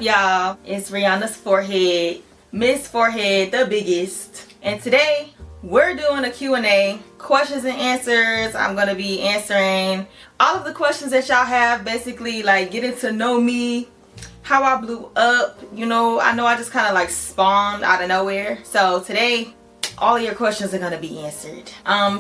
y'all? It's Rihanna's Forehead, Miss Forehead, the biggest. And today we're doing a Q&A, questions and answers. I'm gonna be answering all of the questions that y'all have, basically like getting to know me, how I blew up. You know I just kind of like spawned out of nowhere. So today all of your questions are gonna be answered.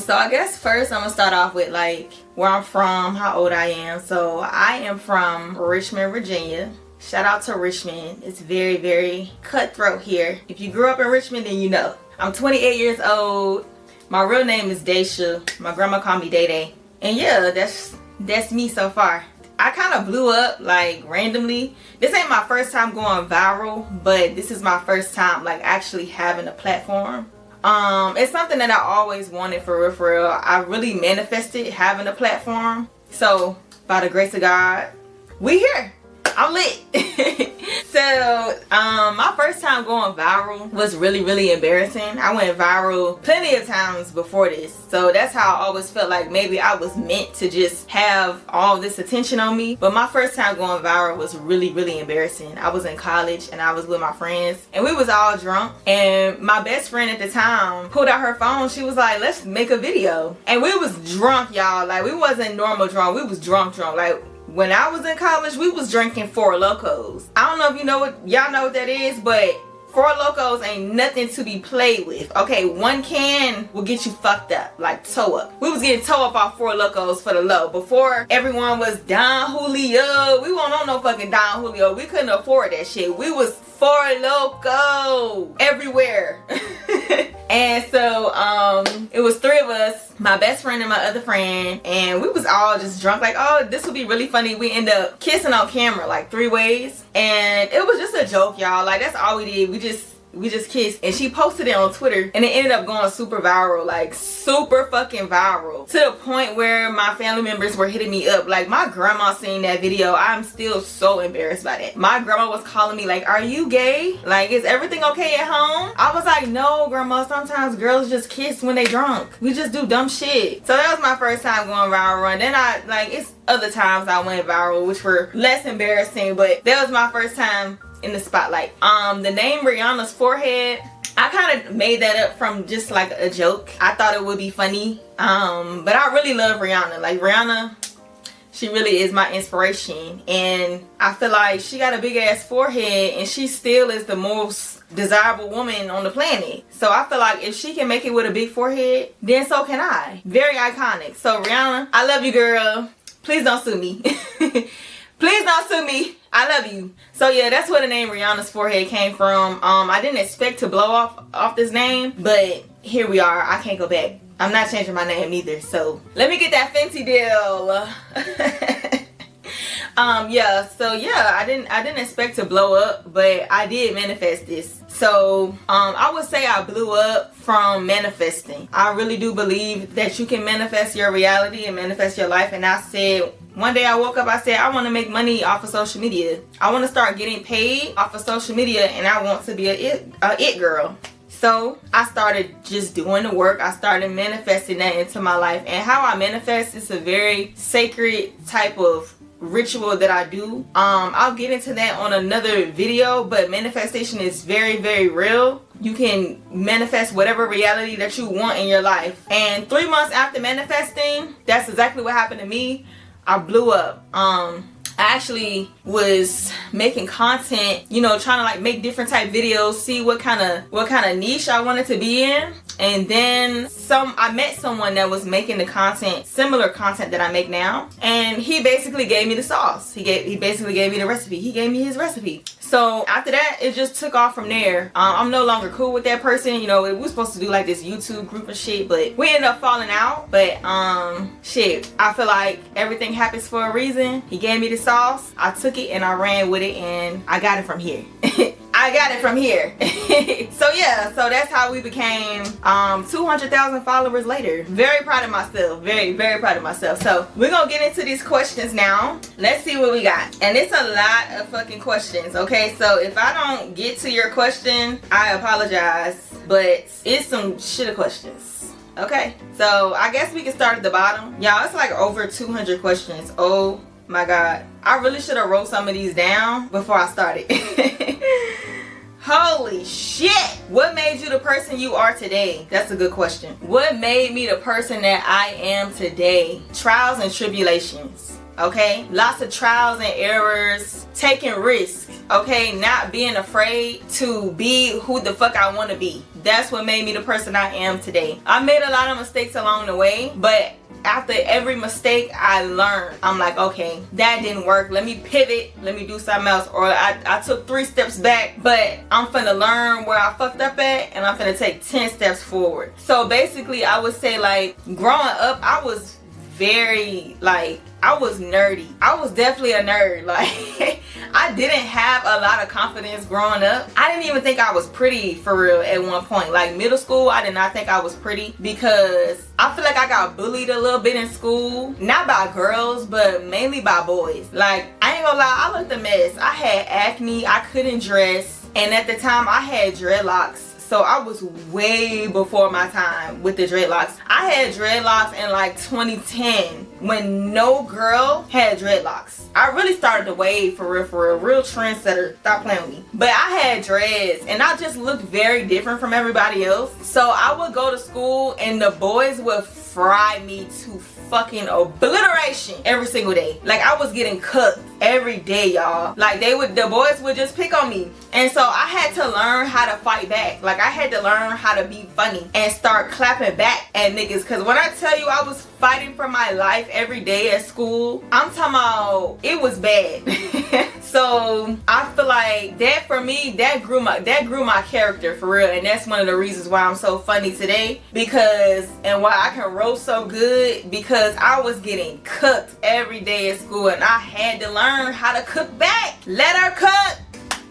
So I guess first I'm gonna start off with like where I'm from, how old I am. So I am from Richmond, Virginia. Shout out to Richmond. It's very, very cutthroat here. If you grew up in Richmond, then you know. I'm 28 years old. My real name is Daisha. My grandma called me Day Day. And yeah, that's me so far. I kind of blew up like randomly. This ain't my first time going viral, but this is my first time like actually having a platform. It's something that I always wanted, for real. I really manifested having a platform. So by the grace of God, we here. I'm lit. So my first time going viral was really embarrassing. I went viral plenty of times before this, so that's how I always felt like maybe I was meant to just have all this attention on me. But my first time going viral was really embarrassing. I was in college and I was with my friends and we was all drunk, and my best friend at the time pulled out her phone. She was like, let's make a video. And we was drunk, y'all. Like, we wasn't normal drunk, we was drunk. Like, when I was in college, we was drinking Four Locos. I don't know if y'all know what that is, but Four Locos ain't nothing to be played with. Okay, one can will get you fucked up, like toe up. We was getting toe up off Four Locos for the low. Before everyone was Don Julio, we weren't on no fucking Don Julio. We couldn't afford that shit. We was Four Loko everywhere. And so it was three of us, my best friend and my other friend, and we was all just drunk like, oh, this would be really funny. We end up kissing on camera like 3 ways, and it was just a joke, y'all. Like, that's all we did. We just kissed, and she posted it on Twitter, and it ended up going super viral, like super fucking viral, to the point where my family members were hitting me up. Like, my grandma seen that video. I'm still so embarrassed by that. My grandma was calling me like, are you gay? Like, is everything okay at home? I was like, no, grandma, sometimes girls just kiss when they drunk. We just do dumb shit. So that was my first time going viral, and then it's other times I went viral which were less embarrassing, but that was my first time in the spotlight. The name Rihanna's Forehead, I kind of made that up from just like a joke. I thought it would be funny, but I really love Rihanna. Like, Rihanna, she really is my inspiration, and I feel like she got a big ass forehead and she still is the most desirable woman on the planet. So I feel like if she can make it with a big forehead, then so can I. Very iconic. So Rihanna, I love you, girl. Please don't sue me. Please don't sue me. I love you. So yeah, that's where the name Rihanna's Forehead came from. I didn't expect to blow off this name, but here we are. I can't go back. I'm not changing my name either. So let me get that Fenty deal. I didn't expect to blow up, but I did manifest this. So I would say I blew up from manifesting. I really do believe that you can manifest your reality and manifest your life. And I said, one day I woke up, I said, I want to make money off of social media. I want to start getting paid off of social media, and I want to be a it girl. So I started just doing the work. I started manifesting that into my life. And how I manifest is a very sacred type of ritual that I do. I'll get into that on another video, but manifestation is very real. You can manifest whatever reality that you want in your life. And 3 months after manifesting, that's exactly what happened to me. I blew up. I actually was making content, trying to like make different type videos, see what kind of niche I wanted to be in. And then I met someone that was making the content, similar content that I make now, and he basically gave me the sauce. He basically gave me the recipe. He gave me his recipe. So after that, it just took off from there. I'm no longer cool with that person. We were supposed to do like this YouTube group and shit, but we ended up falling out. But shit, I feel like everything happens for a reason. He gave me the sauce. I took it and I ran with it, and I got it from here. I got it from here. So yeah, so that's how we became 200,000 followers later. Very proud of myself. Very proud of myself. So we're gonna get into these questions now. Let's see what we got. And it's a lot of fucking questions, okay? So if I don't get to your question, I apologize, but it's some shit questions. Okay, so I guess we can start at the bottom. Y'all, it's like over 200 questions. Oh My God. I really should have wrote some of these down before I started. Holy shit! What made you the person you are today? That's a good question. What made me the person that I am today? Trials and tribulations. Okay? Lots of trials and errors. Taking risks. Okay? Not being afraid to be who the fuck I want to be. That's what made me the person I am today. I made a lot of mistakes along the way, but after every mistake I learned. I'm like, okay, that didn't work. Let me pivot. Let me do something else. Or I took 3 steps back, but I'm finna learn where I fucked up at, and I'm finna take 10 steps forward. So basically, I would say, like, growing up, I was very, like, I was nerdy. I was definitely a nerd. Like, I didn't have a lot of confidence growing up. I didn't even think I was pretty for real at one point. Like middle school, I did not think I was pretty because I feel like I got bullied a little bit in school. Not by girls, but mainly by boys. Like, I ain't gonna lie, I looked a mess. I had acne, I couldn't dress, and at the time I had dreadlocks. So I was way before my time with the dreadlocks. I had dreadlocks in like 2010 when no girl had dreadlocks. I really started the wave for real, real trendsetter. Stop playing with me. But I had dreads and I just looked very different from everybody else. So I would go to school and the boys would fry me to fucking obliteration every single day. Like, I was getting cooked every day, y'all. Like, the boys would just pick on me. And so I had to learn how to fight back. Like, I had to learn how to be funny and start clapping back at niggas. Cause when I tell you I was fighting for my life every day at school, I'm talking about it was bad. So I feel like that for me, that grew my character for real. And that's one of the reasons why I'm so funny today. And why I can roast so good, because I was getting cooked every day at school and I had to learn how to cook back. Let her cook.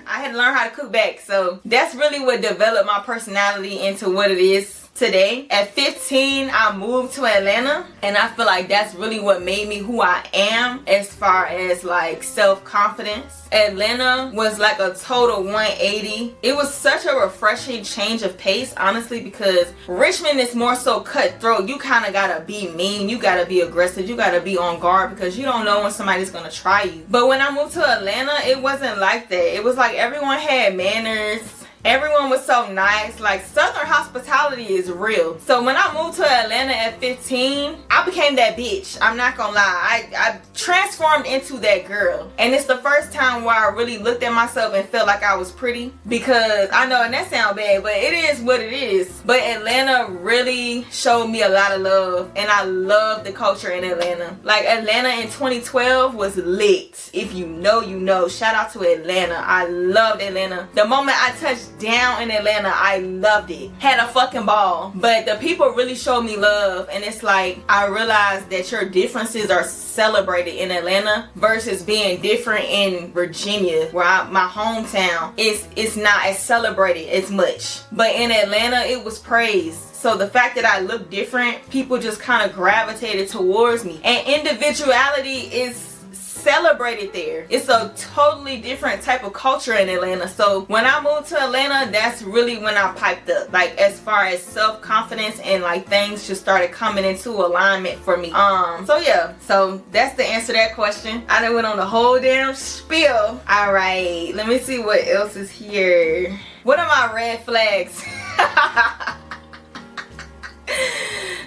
I had to learn how to cook back. So that's really what developed my personality into what it is today. At 15, I moved to Atlanta, and I feel like that's really what made me who I am as far as like self-confidence. Atlanta was like a total 180. It was such a refreshing change of pace, honestly, because Richmond is more so cutthroat. You kind of gotta be mean, you gotta be aggressive, you gotta be on guard because you don't know when somebody's gonna try you. But when I moved to Atlanta, it wasn't like that. It was like everyone had manners. Everyone was so nice. Like, Southern hospitality is real. So when I moved to Atlanta at 15, I became that bitch. I'm not gonna lie. I transformed into that girl. And it's the first time where I really looked at myself and felt like I was pretty. Because I know, and that sounds bad, but it is what it is. But Atlanta really showed me a lot of love. And I love the culture in Atlanta. Like, Atlanta in 2012 was lit. If you know, you know. Shout out to Atlanta. I loved Atlanta. The moment I touched down in Atlanta, I loved it. Had a fucking ball. But the people really showed me love, and it's like I realized that your differences are celebrated in Atlanta versus being different in Virginia, where my hometown. It's not as celebrated as much. But in Atlanta, it was praised. So the fact that I look different, people just kind of gravitated towards me. And individuality is celebrated there. It's a totally different type of culture in Atlanta. So when I moved to Atlanta, that's really when I piped up. Like, as far as self-confidence and like things just started coming into alignment for me. So yeah, so that's the answer to that question. I done went on the whole damn spiel. Alright, let me see what else is here. What are my red flags?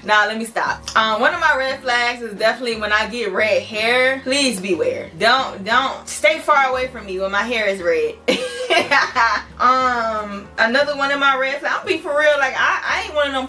Nah, let me stop. One of my red flags is definitely when I get red hair. Please beware. Don't stay far away from me when my hair is red. Another one of my red flags, I'll be for real, like I ain't one of them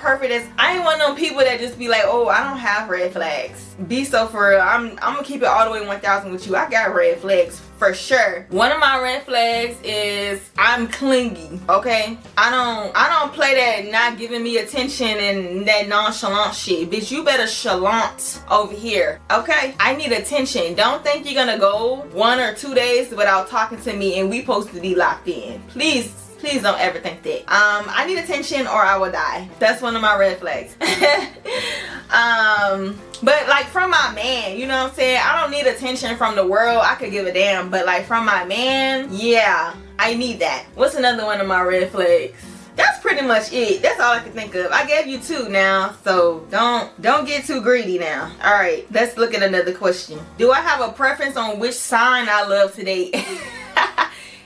I ain't one of them people that just be like, oh, I don't have red flags. Be so for real. I'm gonna keep it all the way 1000 with you. I got red flags for sure. One of my red flags is I'm clingy. Okay, I don't play that not giving me attention and that nonchalant shit. Bitch, you better chalant over here. Okay, I need attention. Don't think you're gonna go 1 or 2 days without talking to me and we supposed to be locked in. Please don't ever think that. I need attention or I will die. That's one of my red flags. But like from my man, you know what I'm saying? I don't need attention from the world. I could give a damn. But like from my man, yeah, I need that. What's another one of my red flags? That's pretty pretty much it. That's all I can think of. I gave you 2 now, so don't get too greedy now. All right, let's look at another question. Do I have a preference on which sign I love to date?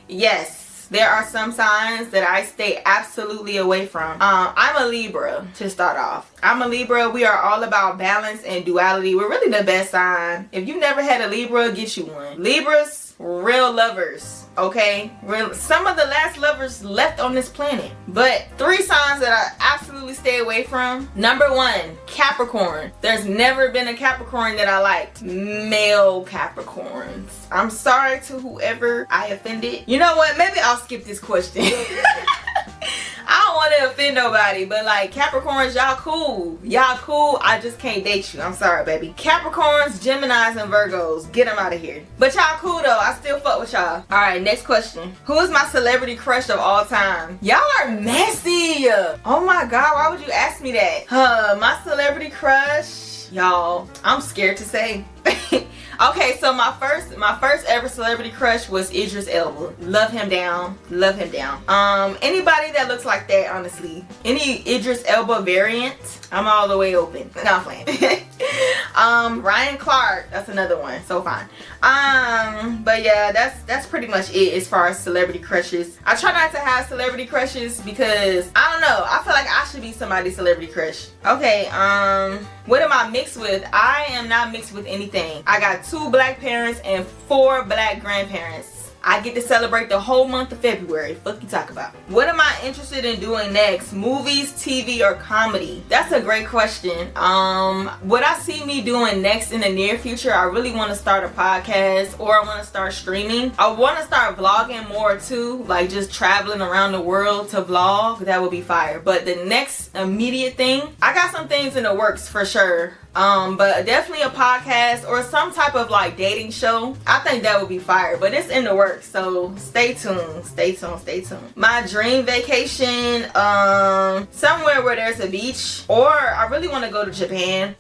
Yes. There are some signs that I stay absolutely away from. I'm a Libra to start off. I'm a Libra. We are all about balance and duality. We're really the best sign. If you've never had a Libra, get you one. Libras, real lovers. Okay, some of the last lovers left on this planet. But 3 signs that I absolutely stay away from. Number 1, Capricorn. There's never been a Capricorn that I liked. Male Capricorns. I'm sorry to whoever I offended. You know what? Maybe I'll skip this question. I don't want to offend nobody, but like Capricorns, y'all cool. Y'all cool. I just can't date you. I'm sorry, baby. Capricorns, Geminis, and Virgos. Get them out of here. But y'all cool though. I still fuck with y'all. Alright, next question. Who is my celebrity crush of all time? Y'all are messy. Oh my god, why would you ask me that? My celebrity crush. Y'all, I'm scared to say. Okay, so my first ever celebrity crush was Idris Elba. Love him down. Love him down. Anybody that looks like that, honestly. Any Idris Elba variant, I'm all the way open. No, I'm playing. Ryan Clark, that's another one. So fine. But yeah, that's pretty much it as far as celebrity crushes. I try not to have celebrity crushes because I don't know. I feel like I should be somebody's celebrity crush. Okay, what am I mixed with? I am not mixed with anything. I got 2 black parents and 4 black grandparents. I get to celebrate the whole month of February. Fuck you talk about. What am I interested in doing next? Movies, TV, or comedy? That's a great question. What I see me doing next in the near future, I really want to start a podcast or I want to start streaming. I want to start vlogging more too, like just traveling around the world to vlog. That would be fire. But the next immediate thing, I got some things in the works for sure. But definitely a podcast or some type of like dating show. I think that would be fire, but it's in the works, so stay tuned. Stay tuned. My dream vacation, somewhere where there's a beach, or I really want to go to Japan,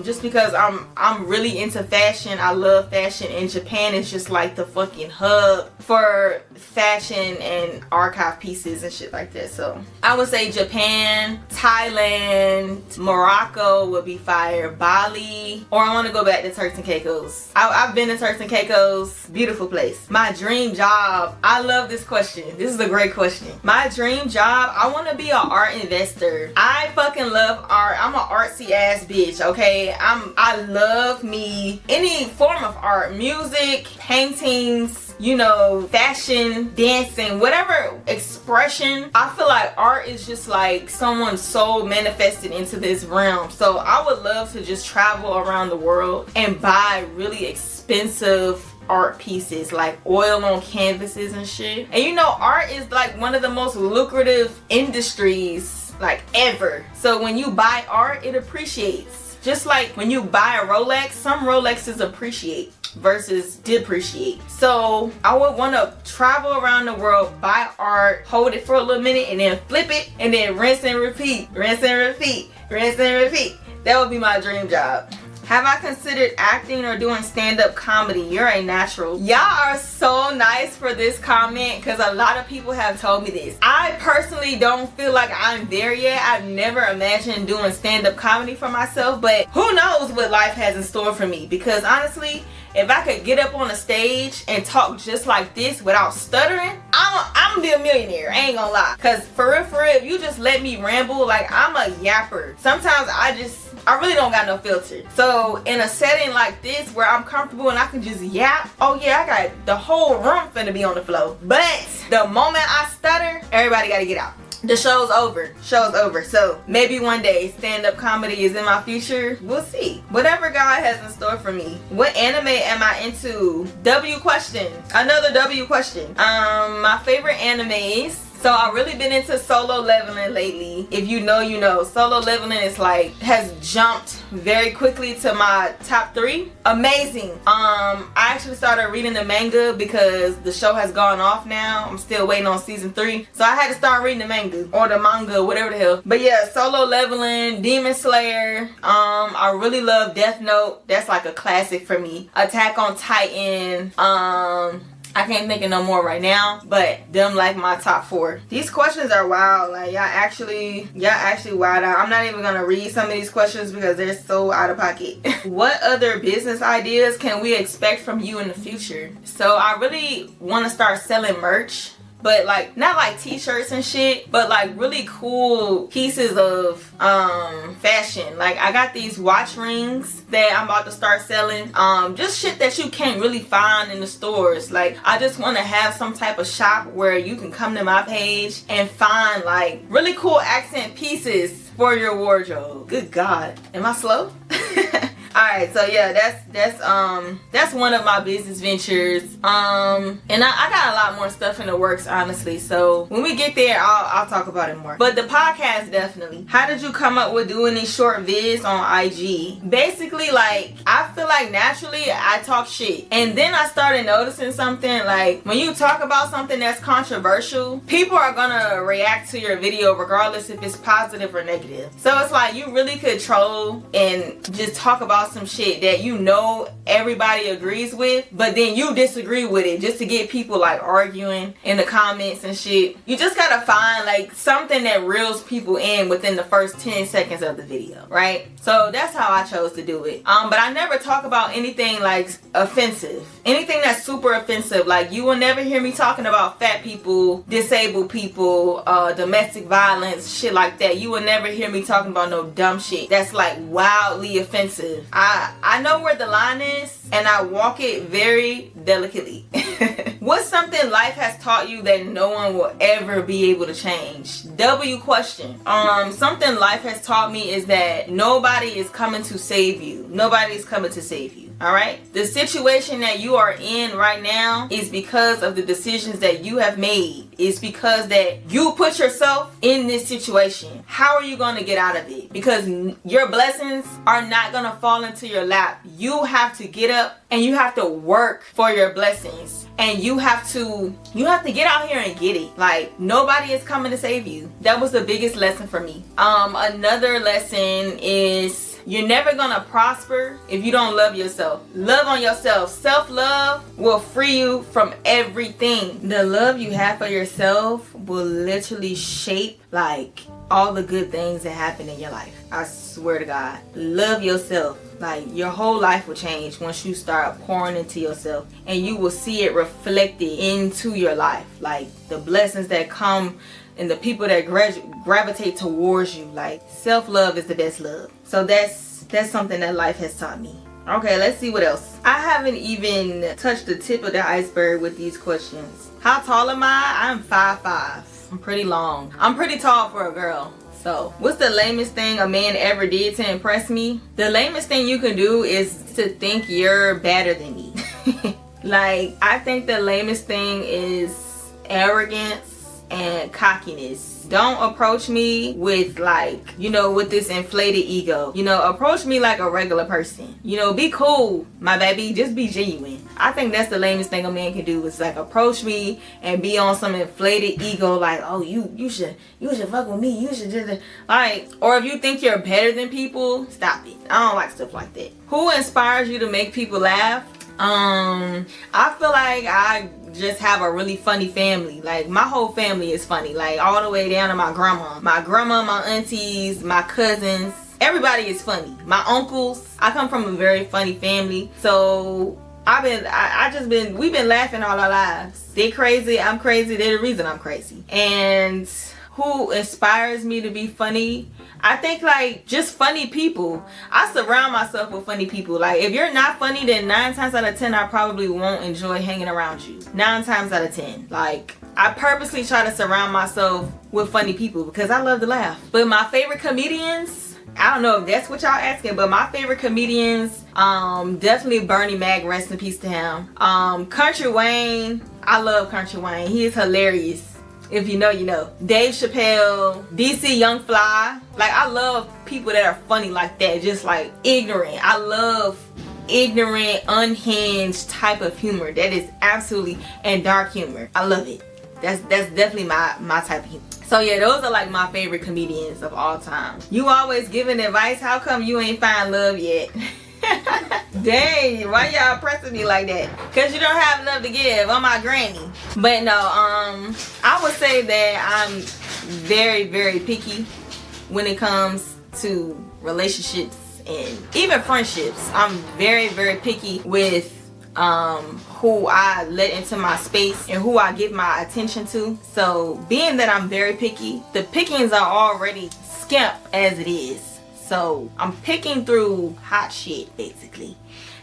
just because I'm really into fashion. I love fashion, and Japan is just like the fucking hub for fashion and archive pieces and shit like that. So I would say Japan, Thailand, Morocco would be fire. Bali, or I want to go back to Turks and Caicos. I've been to Turks and Caicos. Beautiful place. My dream job. I love this question. This is a great question. My dream job, I want to be an art investor. I fucking love art. I'm an artsy ass bitch, okay? I love me any form of art. Music, paintings, you know, fashion, dancing, whatever expression. I feel like art is just like someone's soul manifested into this realm. So I would love to just travel around the world and buy really expensive art pieces, like oil on canvases and shit. And you know, art is like one of the most lucrative industries like ever. So when you buy art, it appreciates. Just like when you buy a Rolex, some Rolexes appreciate versus depreciate. So I would want to travel around the world, buy art, hold it for a little minute, and then flip it, and then rinse and repeat, rinse and repeat, rinse and repeat. That would be my dream job. Have I considered acting or doing stand-up comedy? You're a natural. Y'all are so nice for this comment because a lot of people have told me this. I personally don't feel like I'm there yet. I've never imagined doing stand-up comedy for myself, but who knows what life has in store for me, because honestly, if I could get up on a stage and talk just like this without stuttering, I'm gonna be a millionaire. I ain't gonna lie. Cause for real, if you just let me ramble, like I'm a yapper. Sometimes I really don't got no filter. So in a setting like this where I'm comfortable and I can just yap, oh yeah, I got the whole room finna be on the floor. But the moment I stutter, everybody gotta get out. The show's over. So maybe one day stand-up comedy is in my future. We'll see. Whatever God has in store for me. What anime am I into? W question. Another W question. My favorite animes. So I've really been into Solo Leveling lately. If you know, you know. Solo Leveling is like, has jumped very quickly to my top 3. Amazing. I actually started reading the manga because the show has gone off now. I'm still waiting on season 3. So I had to start reading the manga, or the manga, whatever the hell. But yeah, Solo Leveling, Demon Slayer. I really love Death Note. That's like a classic for me. Attack on Titan. I can't think of no more right now, but them like my top 4. These questions are wild. Like y'all actually wild out. I'm not even gonna read some of these questions because they're so out of pocket. What other business ideas can we expect from you in the future? So I really want to start selling merch. But like not like t-shirts and shit, but like really cool pieces of fashion. Like I got these watch rings that I'm about to start selling. Just shit that you can't really find in the stores. Like I just want to have some type of shop where you can come to my page and find like really cool accent pieces for your wardrobe. Good God, am I slow? Alright, so yeah, that's one of my business ventures. And I got a lot more stuff in the works, honestly. So when we get there, I'll talk about it more. But the podcast, definitely. How did you come up with doing these short vids on IG? Basically, like, I feel like naturally I talk shit. And then I started noticing something, like, when you talk about something that's controversial, people are gonna react to your video regardless if it's positive or negative. So it's like you really could troll and just talk about some shit that you know everybody agrees with, but then you disagree with it just to get people like arguing in the comments and shit. You just gotta find like something that reels people in within the first 10 seconds of the video, right? So that's how I chose to do it. But I never talk about anything like offensive. Anything that's super offensive. Like you will never hear me talking about fat people, disabled people, domestic violence, shit like that. You will never hear me talking about no dumb shit that's like wildly offensive. I know where the line is and I walk it very delicately. What's something life has taught you that no one will ever be able to change? W question. Something life has taught me is that nobody is coming to save you. Nobody is coming to save you. Alright? The situation that you are in right now is because of the decisions that you have made. It's because that you put yourself in this situation. How are you going to get out of it? Because your blessings are not going to fall into your lap. You have to get up and you have to work for your blessings. And you have to get out here and get it. Like nobody is coming to save you. That was the biggest lesson for me. Another lesson is you're never gonna prosper if you don't love yourself. Love on yourself. Self-love will free you from everything. The love you have for yourself will literally shape like all the good things that happen in your life. I swear to God. Love yourself. Like your whole life will change once you start pouring into yourself, and you will see it reflected into your life. Like the blessings that come and the people that gravitate towards you. Like self-love is the best love. So that's something that life has taught me. Okay, let's see what else. I haven't even touched the tip of the iceberg with these questions. How tall am I? I'm 5'5". I'm pretty long. I'm pretty tall for a girl. So, what's the lamest thing a man ever did to impress me? The lamest thing you can do is to think you're better than me. Like, I think the lamest thing is arrogance and cockiness. Don't approach me with like, with this inflated ego. Approach me like a regular person. Be cool, my baby. Just be genuine. I think that's the lamest thing a man can do is like approach me and be on some inflated ego like, oh, you should fuck with me. You should just like, or if you think you're better than people, stop it. I don't like stuff like that. Who inspires you to make people laugh? I feel like I just have a really funny family. Like my whole family is funny, like all the way down to my grandma, my aunties, my cousins. Everybody is funny. My uncles. I come from a very funny family, so we've been laughing all our lives. They're crazy, I'm crazy, they're the reason I'm crazy. And who inspires me to be funny? I think like just funny people. I surround myself with funny people. Like if you're not funny, then 9 times out of 10 I probably won't enjoy hanging around you. 9 times out of 10. Like I purposely try to surround myself with funny people because I love to laugh. But my favorite comedians, I don't know if that's what y'all asking, but my favorite comedians, definitely Bernie Mac, rest in peace to him. Country Wayne, I love Country Wayne. He is hilarious. If you know, you know. Dave Chappelle, DC Young Fly. Like, I love people that are funny like that. Just like ignorant. I love ignorant, unhinged type of humor. That is absolutely, and dark humor. I love it. That's definitely my type of humor. So yeah, those are like my favorite comedians of all time. You always giving advice. How come you ain't find love yet? Dang, why y'all pressing me like that? Cause you don't have enough to give. I'm my granny. But no, I would say that I'm very, very picky when it comes to relationships and even friendships. I'm very, very picky with who I let into my space and who I give my attention to. So being that I'm very picky, the pickings are already skimp as it is. So I'm picking through hot shit basically.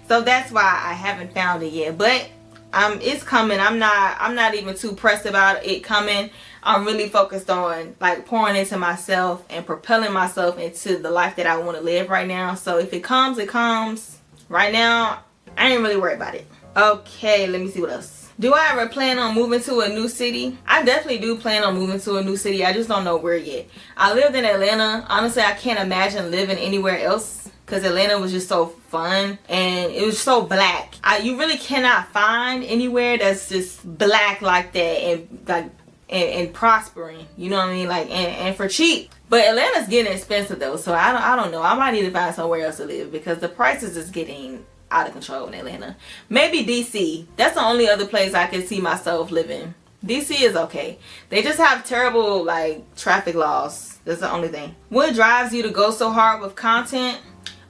So that's why I haven't found it yet. But it's coming. I'm not even too pressed about it coming. I'm really focused on like pouring into myself and propelling myself into the life that I want to live right now. So if it comes, it comes. Right now, I ain't really worried about it. Okay, let me see what else. Do I ever plan on moving to a new city? I definitely do plan on moving to a new city. I just don't know where yet. I lived in Atlanta. Honestly, I can't imagine living anywhere else because Atlanta was just so fun and it was so black. You really cannot find anywhere that's just black like that and like and prospering. You know what I mean? Like and for cheap. But Atlanta's getting expensive though, so I don't know. I might need to find somewhere else to live because the prices is getting out of control in Atlanta. Maybe DC. That's the only other place I can see myself living. DC is okay. They just have terrible like traffic laws. That's the only thing. What drives you to go so hard with content?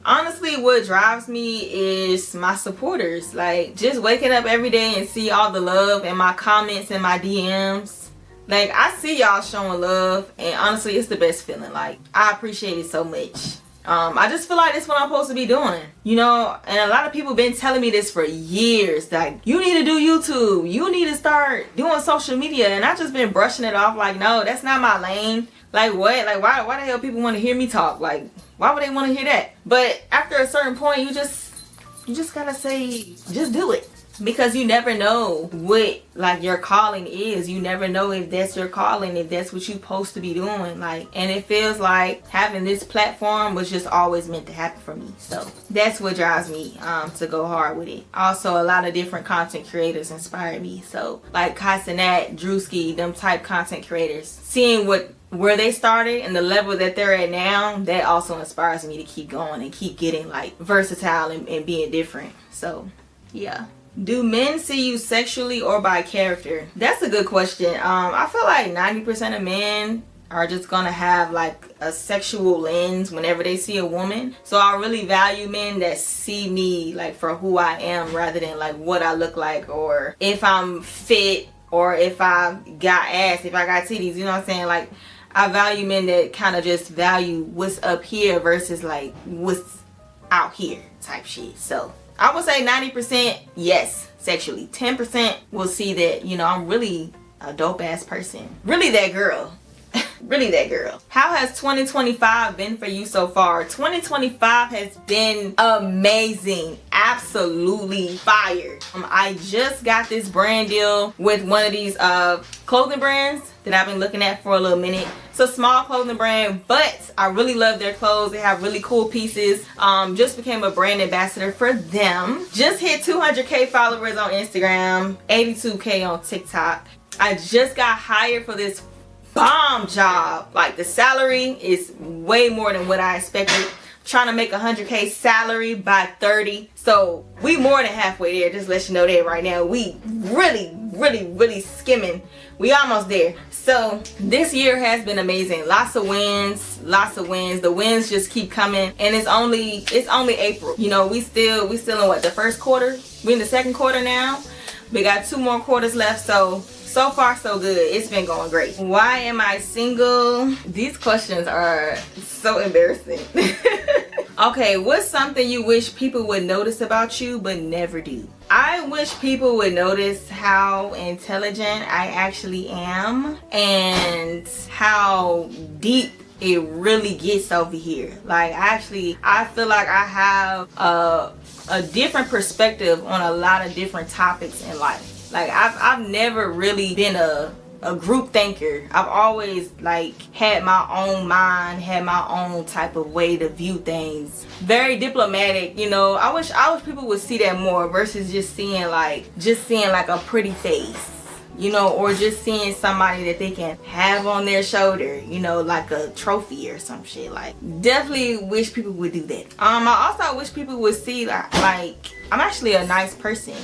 Honestly, what drives me is my supporters. Like just waking up every day and see all the love and my comments and my DMs. Like I see y'all showing love and honestly it's the best feeling. Like I appreciate it so much. I just feel like that's what I'm supposed to be doing, you know, and a lot of people been telling me this for years, like you need to do YouTube, you need to start doing social media, and I just been brushing it off like, no, that's not my lane. Like what? Like why the hell people want to hear me talk? Like why would they want to hear that? But after a certain point, you just gotta say, just do it. Because you never know what like your calling is. You never know if that's your calling, if that's what you're supposed to be doing. Like, and it feels like having this platform was just always meant to happen for me. So that's what drives me to go hard with it. Also, a lot of different content creators inspire me. So like Kai Cenat, Drewski, them type content creators, seeing where they started and the level that they're at now, that also inspires me to keep going and keep getting like versatile and being different. So yeah. Do men see you sexually or by character? That's a good question. I feel like 90% of men are just gonna have like a sexual lens whenever they see a woman. So I really value men that see me like for who I am rather than like what I look like or if I'm fit or if I got ass, if I got titties, you know what I'm saying? Like I value men that kind of just value what's up here versus like what's out here type shit. So I would say 90% yes, sexually. 10% will see that, you know, I'm really a dope ass person. Really that girl. Really that girl. How has 2025 been for you so far? 2025 has been amazing. Absolutely fire. I just got this brand deal with one of these clothing brands that I've been looking at for a little minute. It's a small clothing brand, but I really love their clothes. They have really cool pieces. Just became a brand ambassador for them. Just hit 200k followers on Instagram, 82k on TikTok. I just got hired for this bomb job. Like the salary is way more than what I expected. Trying to make 100k salary by 30. So we more than halfway there. Just let you know that right now. We really skimming. We almost there. So this year has been amazing. Lots of wins. The wins just keep coming. And it's only April. You know, we still in what, the first quarter? We in the second quarter now. We got 2 more quarters left. So far so good. It's been going great. Why am I single? These questions are so embarrassing. Okay, what's something you wish people would notice about you but never do? I wish people would notice how intelligent I actually am and how deep it really gets over here. Like I feel like I have a different perspective on a lot of different topics in life. Like I've never really been a group thinker. I've always like had my own mind, had my own type of way to view things. Very diplomatic, you know. I wish people would see that more versus just seeing like a pretty face. you know, or just seeing somebody that they can have on their shoulder, you know, like a trophy or some shit. Like, definitely wish people would do that. I also wish people would see like I'm actually a nice person.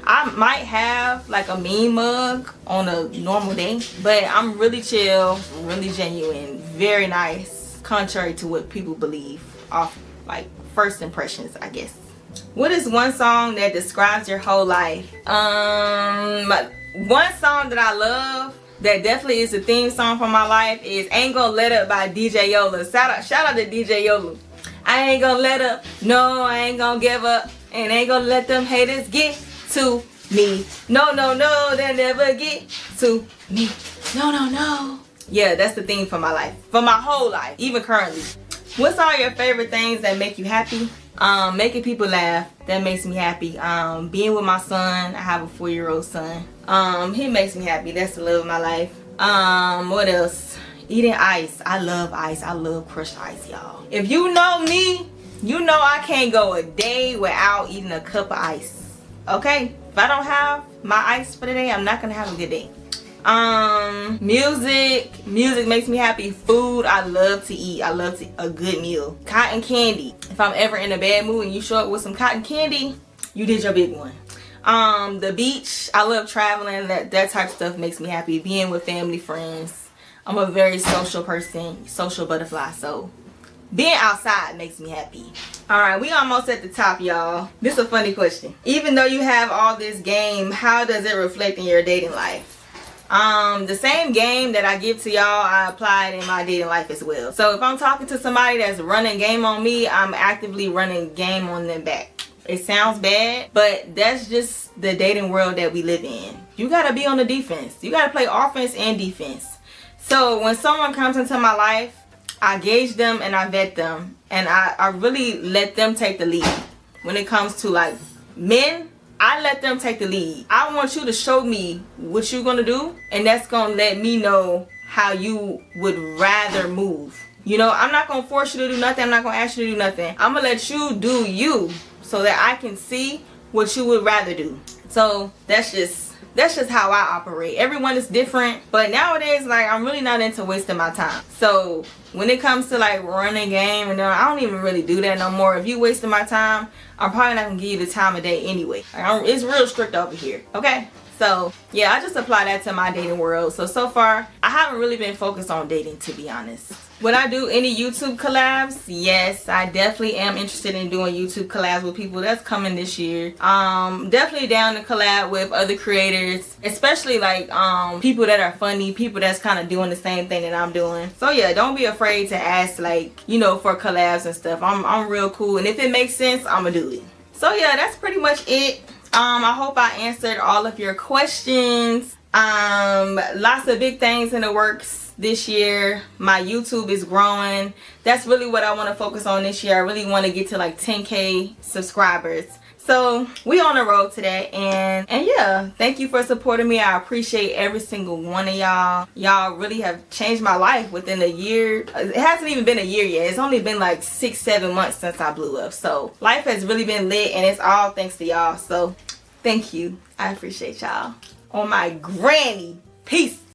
I might have like a mean mug on a normal day, but I'm really chill, really genuine, very nice, contrary to what people believe off like first impressions, I guess. What is one song that describes your whole life? One song that I love that definitely is the theme song for my life is Ain't Gonna Let Up by DJ Yola. Shout out to DJ Yola. I ain't gonna let up, no, I ain't gonna give up, and ain't gonna let them haters get to me. No, no, no, they'll never get to me. No, no, no. Yeah, that's the theme for my life, for my whole life, even currently. What's all your favorite things that make you happy? Making people laugh, that makes me happy. Being with my son, I have a 4-year-old son. He makes me happy. That's the love of my life. What else? Eating ice. I love ice. I love crushed ice, y'all. If you know me, you know I can't go a day without eating a cup of ice. Okay? If I don't have my ice for the day, I'm not gonna have a good day. Music makes me happy. Food, I love to eat. I love a good meal. Cotton candy. If I'm ever in a bad mood and you show up with some cotton candy, you did your big one. The beach, I love traveling. That type of stuff makes me happy. Being with family, friends. I'm a very social person, social butterfly, so being outside makes me happy. Alright, we almost at the top, y'all. This is a funny question. Even though you have all this game, how does it reflect in your dating life? The same game that I give to y'all, I applied in my dating life as well. So if I'm talking to somebody that's running game on me, I'm actively running game on them back. It sounds bad, but that's just the dating world that we live in. You gotta be on the defense. You gotta play offense and defense. So when someone comes into my life, I gauge them and I vet them, and I really let them take the lead. When it comes to like men, I let them take the lead. I want you to show me what you're gonna do, and that's gonna let me know how you would rather move. You know, I'm not gonna force you to do nothing. I'm not gonna ask you to do nothing. I'm gonna let you do you so that I can see what you would rather do. So that's just how I operate. Everyone is different, but nowadays, like, I'm really not into wasting my time. So when it comes to like running game, and I don't even really do that no more. If you wasting my time, I'm probably not gonna give you the time of day anyway. Like, it's real strict over here, okay? So yeah, I just apply that to my dating world. So far, I haven't really been focused on dating, to be honest. Would I do any YouTube collabs? Yes, I definitely am interested in doing YouTube collabs with people. That's coming this year. Definitely down to collab with other creators, especially like people that are funny, people that's kind of doing the same thing that I'm doing. So yeah, don't be afraid to ask, like, you know, for collabs and stuff. I'm real cool, and if it makes sense, I'm gonna do it. So yeah, that's pretty much it. I hope I answered all of your questions. Lots of big things in the works this year. My YouTube is growing. That's really what I want to focus on this year. I really want to get to like 10K subscribers. So we on the road today, and yeah, thank you for supporting me. I appreciate every single one of y'all. Y'all really have changed my life within a year. It hasn't even been a year yet. It's only been like 6-7 months since I blew up. So life has really been lit, and it's all thanks to y'all. So thank you. I appreciate y'all. On my granny. Peace.